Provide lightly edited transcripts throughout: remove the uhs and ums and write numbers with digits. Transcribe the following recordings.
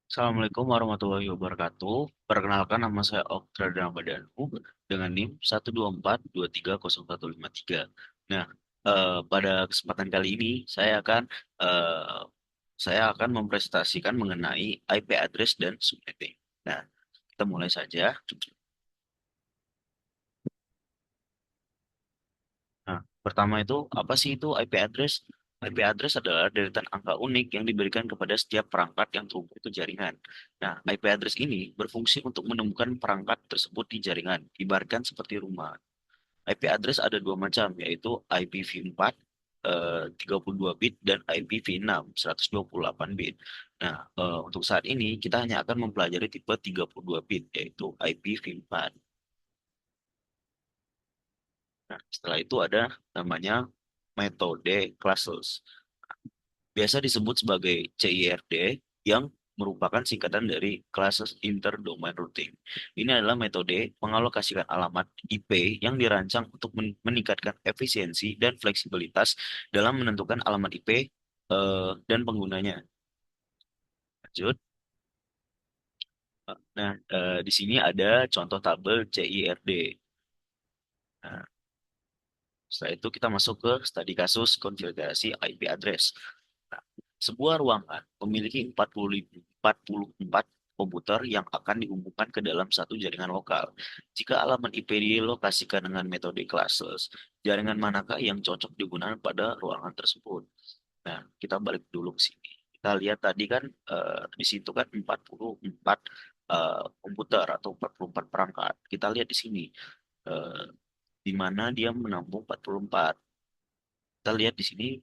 Assalamualaikum warahmatullahi wabarakatuh. Perkenalkan nama saya Oktra Ramadhanu dengan NIM 124230153. Nah, pada kesempatan kali ini eh, saya akan mempresentasikan mengenai IP address dan subnetting. Nah, kita mulai saja. Nah, pertama itu apa sih itu IP address? IP address adalah deretan angka unik yang diberikan kepada setiap perangkat yang terhubung ke jaringan. Nah, IP address ini berfungsi untuk menemukan perangkat tersebut di jaringan, ibaratkan seperti rumah. IP address ada dua macam, yaitu IPv4 32 bit dan IPv6 128 bit. Nah, untuk saat ini kita hanya akan mempelajari tipe 32 bit, yaitu IPv4. Nah, setelah itu ada namanya metode classless. Biasa disebut sebagai CIRD yang merupakan singkatan dari Classes Inter-Domain Routing. Ini adalah metode mengalokasikan alamat IP yang dirancang untuk meningkatkan efisiensi dan fleksibilitas dalam menentukan alamat IP dan penggunanya. Lanjut. Nah, di sini ada contoh tabel CIRD. Nah, setelah itu kita masuk ke studi kasus konfigurasi IP address. Nah, sebuah ruangan memiliki 44 komputer yang akan dihubungkan ke dalam satu jaringan lokal. Jika alamat IP dilokasikan dengan metode classless, jaringan manakah yang cocok digunakan pada ruangan tersebut? Nah, kita balik dulu ke sini. Kita lihat tadi kan di situ kan 44 komputer atau 44 perangkat. Kita lihat di sini eh, di mana dia menampung 44. Kita lihat di sini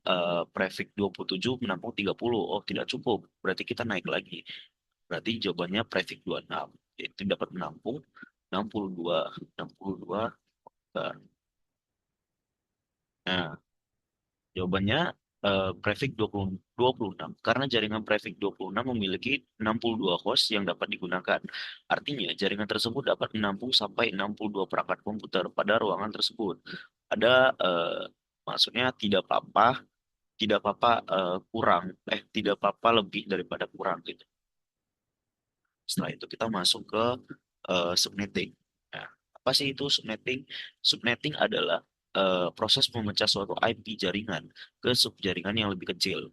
prefix 27 menampung 30. Oh, tidak cukup. Berarti kita naik lagi. Berarti jawabannya prefix 26. Itu dapat menampung 62. 62. Bentar. Nah, jawabannya prefix 26. Karena jaringan prefix 26 memiliki 62 host yang dapat digunakan. Artinya, jaringan tersebut dapat menampung sampai 62 perangkat komputer pada ruangan tersebut. Ada, maksudnya tidak apa-apa lebih daripada kurang gitu. Setelah itu kita masuk ke subnetting. Nah, apa sih itu subnetting? Subnetting adalah proses memecah suatu IP jaringan ke subjaringan yang lebih kecil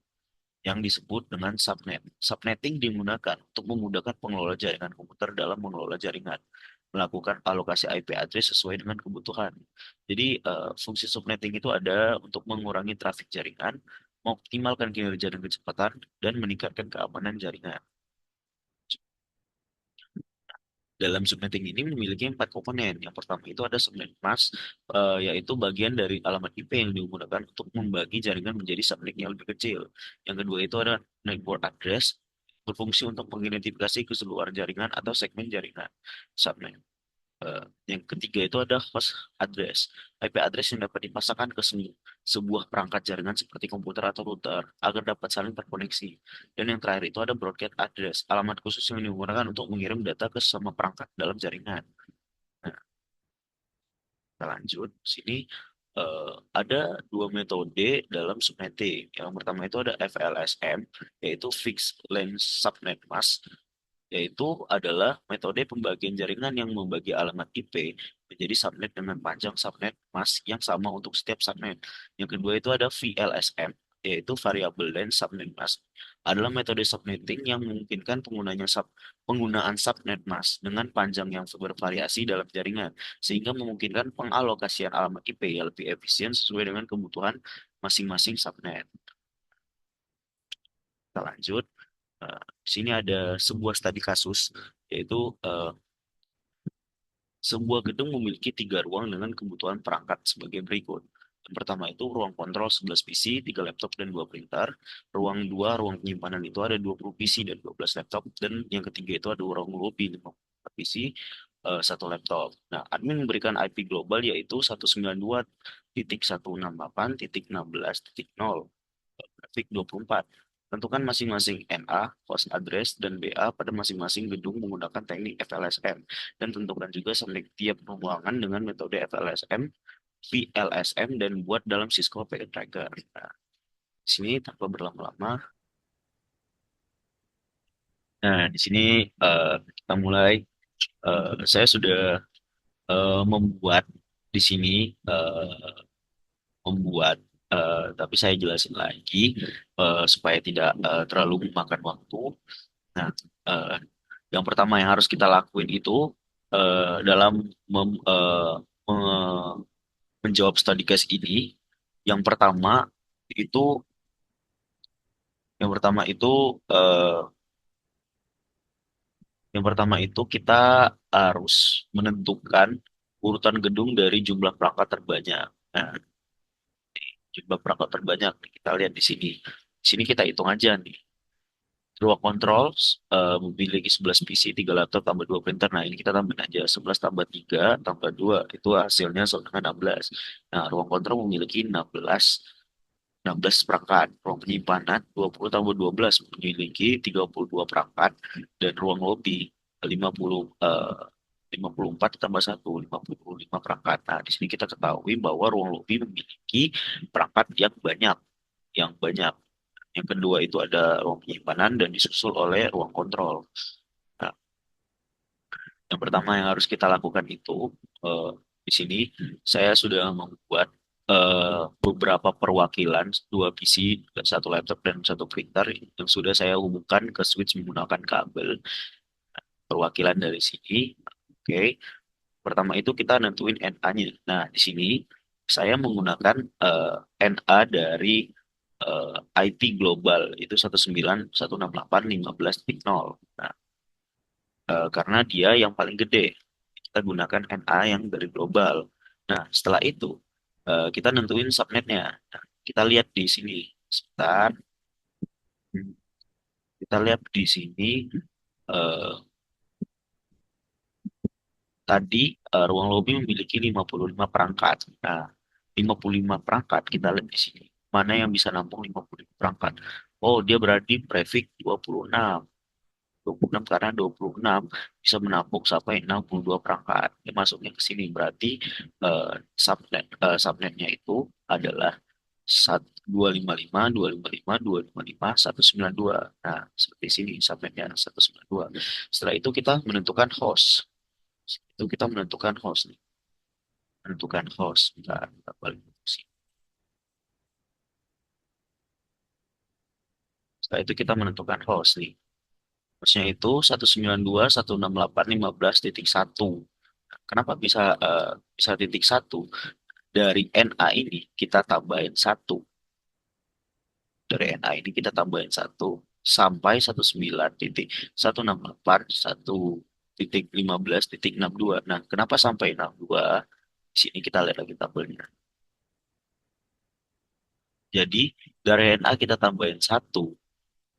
yang disebut dengan subnet. Subnetting digunakan untuk memudahkan pengelola jaringan komputer dalam mengelola jaringan, melakukan alokasi IP address sesuai dengan kebutuhan. Jadi, fungsi subnetting itu ada untuk mengurangi trafik jaringan, mengoptimalkan kinerja dan kecepatan, dan meningkatkan keamanan jaringan. Dalam subnetting ini memiliki empat komponen. Yang pertama itu ada subnet mask, yaitu bagian dari alamat IP yang digunakan untuk membagi jaringan menjadi subnet yang lebih kecil. Yang kedua itu ada network address, berfungsi untuk mengidentifikasi keseluruhan jaringan atau segmen jaringan subnet. Yang ketiga itu ada host address, IP address yang dapat dipasangkan ke sebuah perangkat jaringan seperti komputer atau router agar dapat saling terkoneksi. Dan yang terakhir itu ada broadcast address, alamat khusus yang digunakan untuk mengirim data ke sesama perangkat dalam jaringan. Nah, kita lanjut. Sini ada dua metode dalam subnetting. Yang pertama itu ada FLSM, yaitu Fixed Length Subnet Mask, yaitu adalah metode pembagian jaringan yang membagi alamat IP menjadi subnet dengan panjang subnet mask yang sama untuk setiap subnet. Yang kedua itu ada VLSM, yaitu Variable Length Subnet Mask. Adalah metode subnetting yang memungkinkan penggunaan subnet mask dengan panjang yang bervariasi dalam jaringan, sehingga memungkinkan pengalokasian alamat IP yang lebih efisien sesuai dengan kebutuhan masing-masing subnet. Kita lanjut. Di sini ada sebuah studi kasus, yaitu sebuah gedung memiliki tiga ruang dengan kebutuhan perangkat sebagai berikut. Yang pertama itu ruang kontrol 11 PC, 3 laptop, dan 2 printer. Ruang penyimpanan itu ada 20 PC dan 12 laptop. Dan yang ketiga itu ada ruang lobby 54 PC, 1 laptop. Nah, admin memberikan IP global yaitu 192.168.16.0 grafik 24. Tentukan masing-masing NA, host address, dan BA pada masing-masing gedung menggunakan teknik FLSM. Dan tentukan juga select tiap ruangan dengan metode FLSM, VLSM, dan buat dalam Cisco Packet Tracker. Nah, di sini tanpa berlama-lama, Nah, di sini kita mulai. Saya sudah membuat di sini eh, membuat, tapi saya jelasin lagi supaya tidak terlalu memakan waktu. Nah, eh, yang pertama yang harus kita lakuin itu dalam menjawab study case ini, yang pertama itu, yang pertama itu, eh, yang pertama itu kita harus menentukan urutan gedung dari jumlah perangkat terbanyak. Nah, jumlah perangkat terbanyak kita lihat di sini. Di sini kita hitung aja nih. Ruang kontrol memiliki 11 PC, 3 laptop, tambah 2 printer. Nah, ini kita tambahin aja. 11 tambah 3 tambah 2 itu hasilnya sama dengan 16. Nah, ruang kontrol memiliki 16 perangkat. Ruang penyimpanan 20 tambah 12 memiliki 32 perangkat. Dan ruang lobby 50, 54 tambah 1, 55 perangkat. Nah, di sini kita ketahui bahwa ruang lobby memiliki perangkat yang banyak. Yang banyak. Yang kedua itu ada ruang penyimpanan dan disusul oleh ruang kontrol. Nah, yang pertama yang harus kita lakukan itu eh, di sini saya sudah membuat beberapa perwakilan, dua PC, satu laptop dan satu printer yang sudah saya hubungkan ke switch menggunakan kabel. Perwakilan dari sini, oke. Pertama itu kita nentuin NA-nya. Nah, di sini saya menggunakan NA dari eh, IP Global itu 19168.15.0. Nah, karena dia yang paling gede, kita gunakan NA yang dari global. Nah, setelah itu kita nentuin subnetnya. Nah, kita lihat di sini. Sebentar. Hmm, Kita lihat di sini. eh, Tadi ruang lobby memiliki 55 perangkat. Nah, 55 perangkat kita lihat di sini. Mana yang bisa nampung 55 perangkat? Oh, dia berarti prefix 26. 26 karena 26 bisa menampung sampai 62 perangkat. Dia masuknya ke sini berarti subnetnya itu adalah 255, 255, 255, 192. Nah, seperti sini subnetnya 192. Setelah itu kita menentukan host. Itu kita menentukan host nih. Menentukan host. Bentar, kita balik ke sini. Setelah itu kita menentukan host nih. Hostnya itu 192.168.15.1. Kenapa bisa titik satu? Dari NA ini kita tambahin satu. Dari NA ini kita tambahin satu sampai 19.168.1.15.62. Nah, kenapa sampai 62? Di sini kita lihat lagi tabelnya. Jadi dari NA kita tambahin satu.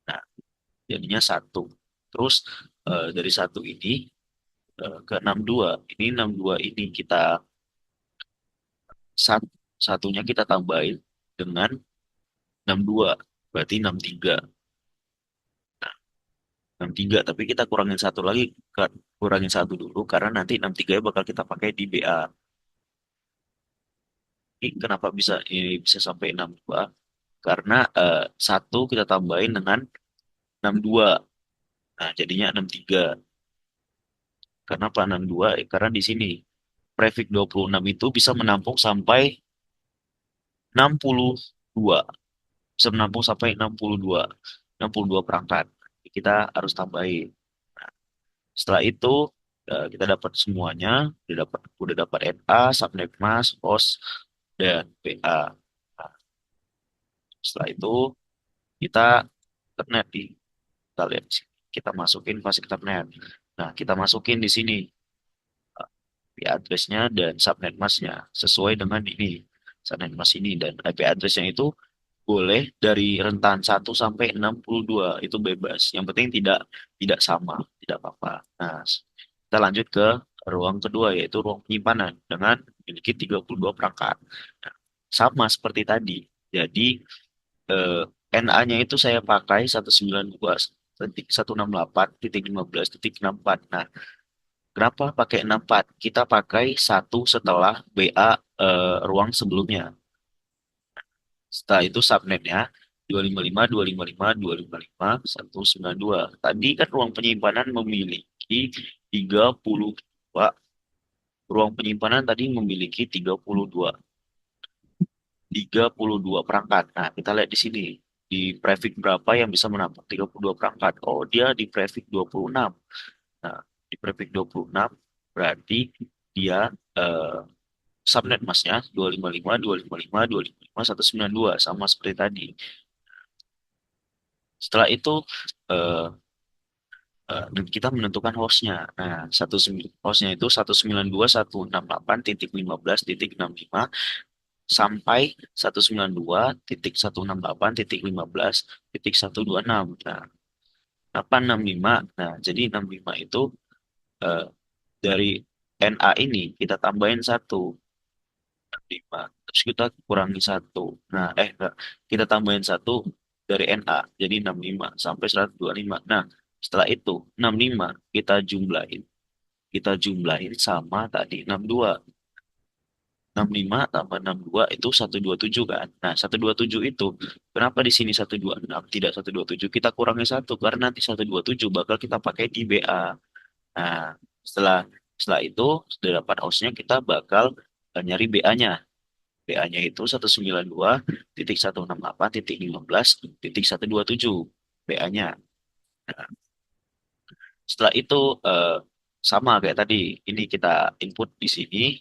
Nah, jadinya satu. Terus dari satu ini ke 62. Ini 62 ini kita sat- satunya kita tambahin dengan 62. Berarti 63. 63, tapi kita kurangin satu lagi, kurangin satu dulu karena nanti 63 bakal kita pakai di BA. Ini kenapa bisa sampai 62? Karena satu kita tambahin dengan 62. Nah, jadinya 63. Kenapa 62? Karena di sini prefix 26 itu bisa menampung sampai 62. Bisa menampung sampai 62 perangkat. Kita harus tambahin. Nah, setelah itu kita dapat semuanya, udah dapat NA, subnet mask, host, dan PA. Nah, setelah itu kita internet di kita lihat di sini. Kita masukin fasilitas internet. Nah, kita masukin di sini IP address-nya dan subnet mask-nya sesuai dengan ini. Subnet mask ini dan IP address-nya itu boleh dari rentan 1 sampai 62 itu bebas. Yang penting tidak tidak sama, tidak apa-apa. Nah, kita lanjut ke ruang kedua yaitu ruang penyimpanan dengan memiliki 32 perangkat. Nah, sama seperti tadi. Jadi eh, NA-nya itu saya pakai 192.168.15.64. Nah, kenapa pakai 64? Kita pakai satu setelah BA ruang sebelumnya. Setelah itu subnetnya. 255, 255, 255, 192. Tadi kan ruang penyimpanan memiliki 32. Ruang penyimpanan tadi memiliki 32 perangkat. Nah, kita lihat di sini. Di prefix berapa yang bisa menampung 32 perangkat? Oh, dia di prefix 26. Nah, di prefix 26 berarti dia subnet masnya 255, 255, 255, 192 sama seperti tadi. Setelah itu eh, dan kita menentukan hostnya. Nah, hostnya itu 192.168.15.65 sampai 192.168.15.126. Nah, 865. Nah, jadi 65 itu eh, dari NA ini kita tambahin satu 5. Terus kita kurangi satu. Nah, enggak. Kita tambahin satu dari NA. Jadi 65 sampai 125. Nah, setelah itu 65 kita jumlahin sama tadi 62. 65 tambah 62 itu 127 kan. Nah, 127 itu kenapa di sini 126 tidak 127? Kita kurangi satu karena nanti 127 bakal kita pakai di BA. Nah, setelah setelah itu sudah dapat hostnya kita bakal nyari BA-nya. BA-nya itu 192.168.15.127 BA-nya. Nah, setelah itu eh, sama kayak tadi. Ini kita input di sini,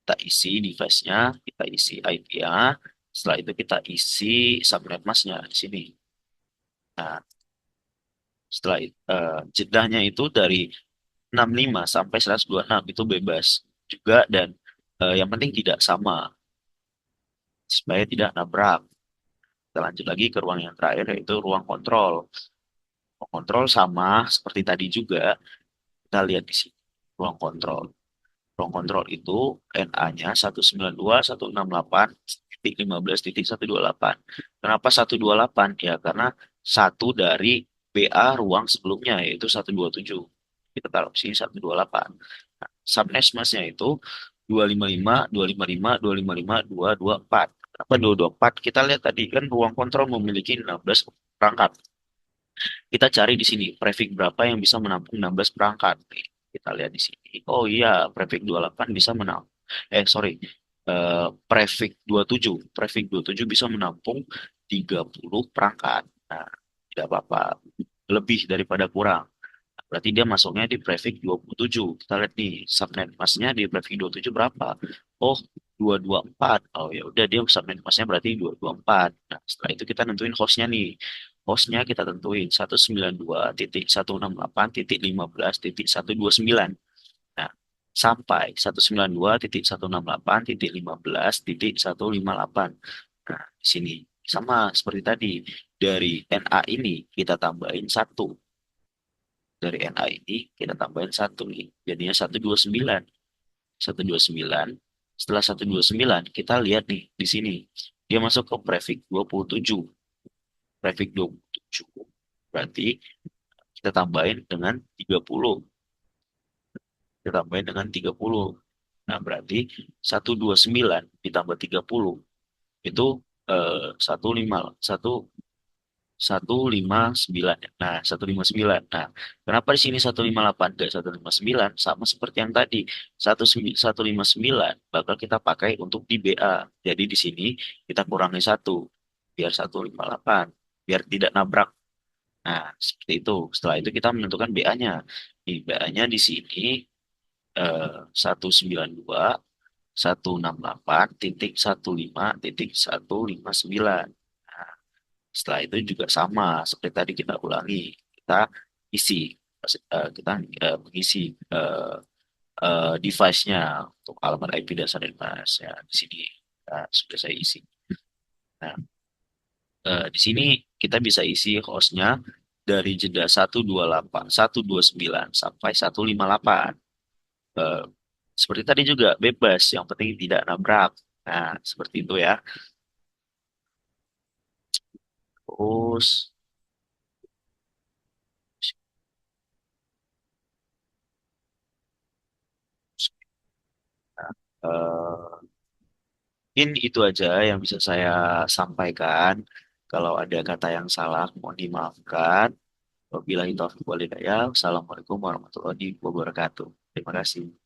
kita isi device-nya, kita isi IP-nya. Setelah itu kita isi subnet mask-nya di sini. Nah, setelah jedahnya itu dari 65 sampai 126 itu bebas juga dan yang penting tidak sama supaya tidak nabrak. Kita lanjut lagi ke ruang yang terakhir yaitu ruang kontrol. Ruang kontrol sama seperti tadi juga kita lihat di sini. Ruang kontrol. Ruang kontrol itu NA-nya 192.168.15.128. Kenapa 128? Ya karena satu dari BA ruang sebelumnya yaitu 127. Kita taruh di sini 128. Nah, subnetmasnya itu 255, 255, 255, 224. Kenapa 224? Kita lihat tadi kan ruang kontrol memiliki 16 perangkat. Kita cari di sini prefix berapa yang bisa menampung 16 perangkat. Nih, kita lihat di sini. Oh iya, prefix 28 bisa menampung. Sorry. Prefix 27. Prefix 27 bisa menampung 30 perangkat. Nah, tidak apa-apa. Lebih daripada kurang. Berarti dia masuknya di prefix 27. Kita lihat nih, subnet masknya di prefix 27 berapa? Oh, 224. Oh ya udah dia subnet masknya berarti 224. Nah, setelah itu kita nentuin hostnya nih. Hostnya kita tentuin 192.168.15.129. Nah, sampai 192.168.15.158. Nah, di sini sama seperti tadi. Dari NA ini kita tambahin satu dari NA ini kita tambahin satu nih. Jadinya 129. 129. Setelah 129 kita lihat nih di sini. Dia masuk ke prefix 27. Prefix 27. Berarti kita tambahin dengan 30. Kita tambahin dengan 30. Nah, berarti 129 ditambah 30 itu 159. Nah, 159. Nah, kenapa di sini 158 dan 159 sama seperti yang tadi. 159 bakal kita pakai untuk di BA. Jadi di sini kita kurangi satu biar 158 biar tidak nabrak. Nah, seperti itu. Setelah itu kita menentukan BA-nya. Di BA-nya di sini 192 168.15.159. Setelah itu juga sama seperti tadi kita ulangi, kita isi, kita mengisi device-nya untuk alamat IP dasar dan mas ya di sini sudah saya isi. Nah, di sini kita bisa isi hostnya dari jeda 128, 129 sampai 158. Eh, Seperti tadi juga bebas, yang penting tidak nabrak. Nah, seperti itu ya. Terus, eh, mungkin itu aja yang bisa saya sampaikan. Kalau ada kata yang salah, mohon dimaafkan. Wabillahi taufiq walhidayah. Wassalamualaikum warahmatullahi wabarakatuh. Terima kasih.